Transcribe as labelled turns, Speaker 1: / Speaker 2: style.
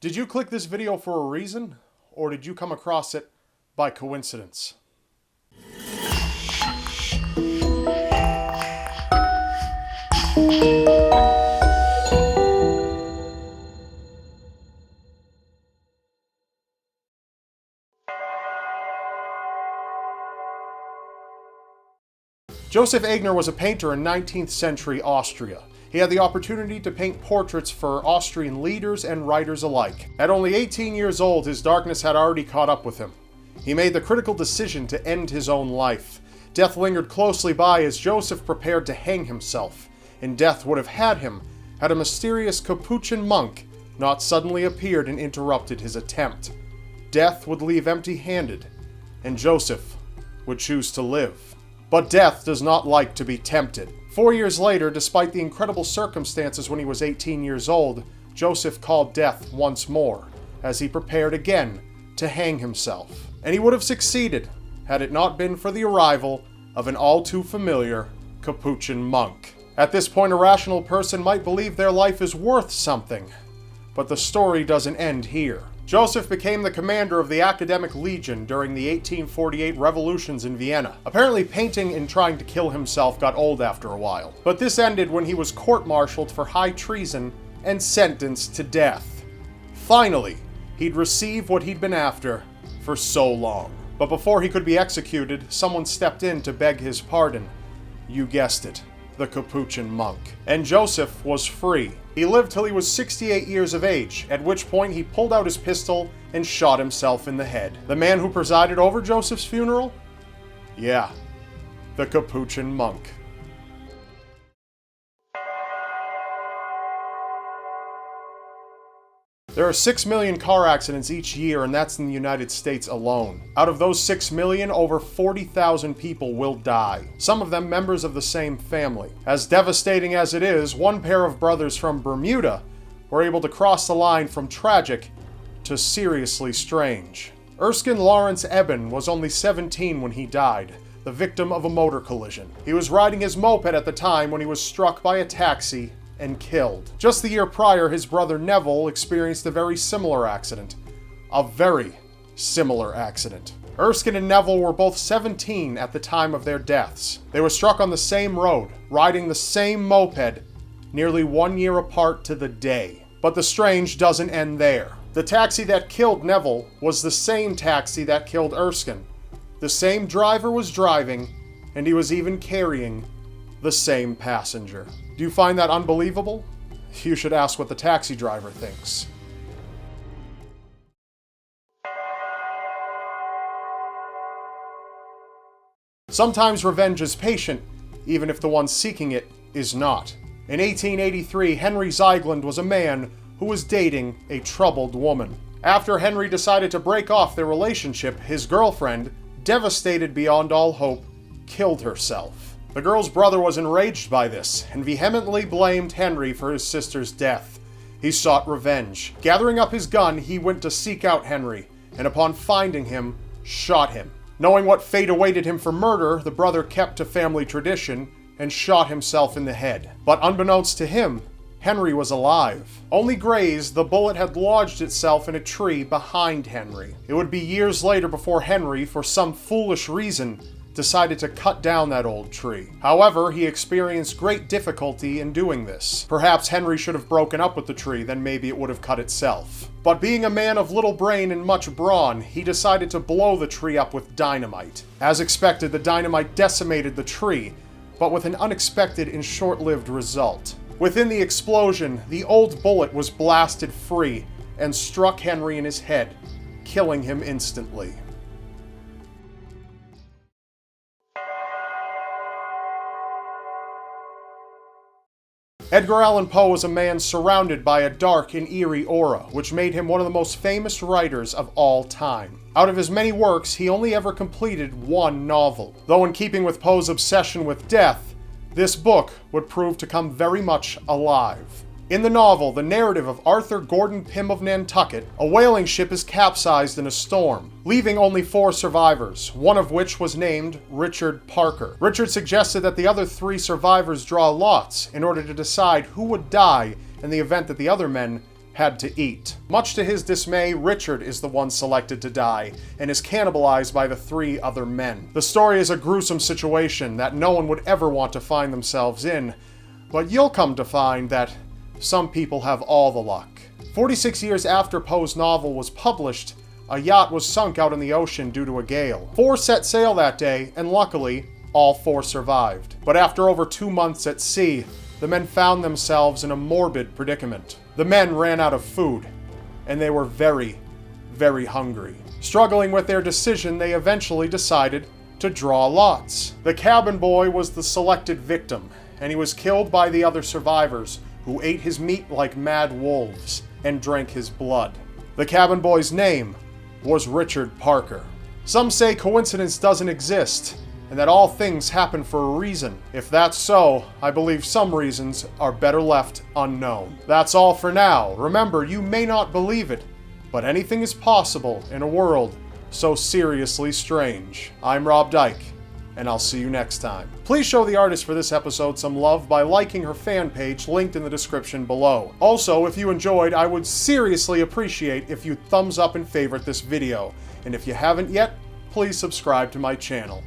Speaker 1: Did you click this video for a reason, or did you come across it by coincidence? Joseph Aigner was a painter in 19th century Austria. He had the opportunity to paint portraits for Austrian leaders and writers alike. At only 18 years old, his darkness had already caught up with him. He made the critical decision to end his own life. Death lingered closely by as Joseph prepared to hang himself, and death would have had him had a mysterious Capuchin monk not suddenly appeared and interrupted his attempt. Death would leave empty-handed, and Joseph would choose to live. But death does not like to be tempted. 4 years later, despite the incredible circumstances when he was 18 years old, Joseph called death once more, as he prepared again to hang himself. And he would have succeeded, had it not been for the arrival of an all-too-familiar Capuchin monk. At this point, a rational person might believe their life is worth something, but the story doesn't end here. Joseph became the commander of the Academic Legion during the 1848 revolutions in Vienna. Apparently, painting and trying to kill himself got old after a while. But this ended when he was court-martialed for high treason and sentenced to death. Finally, he'd receive what he'd been after for so long. But before he could be executed, someone stepped in to beg his pardon. You guessed it, the Capuchin monk. And Joseph was free. He lived till he was 68 years of age, at which point he pulled out his pistol and shot himself in the head. The man who presided over Joseph's funeral? Yeah, the Capuchin monk. There are 6 million car accidents each year, and that's in the United States alone. Out of those 6 million, over 40,000 people will die, some of them members of the same family. As devastating as it is, one pair of brothers from Bermuda were able to cross the line from tragic to seriously strange. Erskine Lawrence Eben was only 17 when he died, the victim of a motor collision. He was riding his moped at the time when he was struck by a taxi and killed. Just the year prior, his brother Neville experienced a very similar accident. A very similar accident. Erskine and Neville were both 17 at the time of their deaths. They were struck on the same road, riding the same moped, nearly 1 year apart to the day. But the strange doesn't end there. The taxi that killed Neville was the same taxi that killed Erskine. The same driver was driving, and he was even carrying the same passenger. Do you find that unbelievable? You should ask what the taxi driver thinks. Sometimes revenge is patient, even if the one seeking it is not. In 1883, Henry Ziegland was a man who was dating a troubled woman. After Henry decided to break off their relationship, his girlfriend, devastated beyond all hope, killed herself. The girl's brother was enraged by this and vehemently blamed Henry for his sister's death. He sought revenge. Gathering up his gun, he went to seek out Henry, and upon finding him, shot him. Knowing what fate awaited him for murder, the brother kept to family tradition and shot himself in the head. But unbeknownst to him, Henry was alive. Only grazed, the bullet had lodged itself in a tree behind Henry. It would be years later before Henry, for some foolish reason, decided to cut down that old tree. However, he experienced great difficulty in doing this. Perhaps Henry should have broken up with the tree, then maybe it would have cut itself. But being a man of little brain and much brawn, he decided to blow the tree up with dynamite. As expected, the dynamite decimated the tree, but with an unexpected and short-lived result. Within the explosion, the old bullet was blasted free and struck Henry in his head, killing him instantly. Edgar Allan Poe was a man surrounded by a dark and eerie aura, which made him one of the most famous writers of all time. Out of his many works, he only ever completed one novel. Though in keeping with Poe's obsession with death, this book would prove to come very much alive. In the novel, the narrative of Arthur Gordon Pym of Nantucket, a whaling ship is capsized in a storm, leaving only 4 survivors, one of which was named Richard Parker. Richard suggested that the other 3 survivors draw lots in order to decide who would die in the event that the other men had to eat. Much to his dismay, Richard is the one selected to die, and is cannibalized by the 3 other men. The story is a gruesome situation that no one would ever want to find themselves in, but you'll come to find that some people have all the luck. 46 years after Poe's novel was published, a yacht was sunk out in the ocean due to a gale. 4 set sail that day, and luckily, all 4 survived. But after over 2 months at sea, the men found themselves in a morbid predicament. The men ran out of food, and they were very, very hungry. Struggling with their decision, they eventually decided to draw lots. The cabin boy was the selected victim, and he was killed by the other survivors, who ate his meat like mad wolves and drank his blood. The cabin boy's name was Richard Parker. Some say coincidence doesn't exist, and that all things happen for a reason. If that's so, I believe some reasons are better left unknown. That's all for now. Remember, you may not believe it, but anything is possible in a world so seriously strange. I'm Rob Dyke, and I'll see you next time. Please show the artist for this episode some love by liking her fan page linked in the description below. Also, if you enjoyed, I would seriously appreciate if you thumbs up and favorite this video. And if you haven't yet, please subscribe to my channel.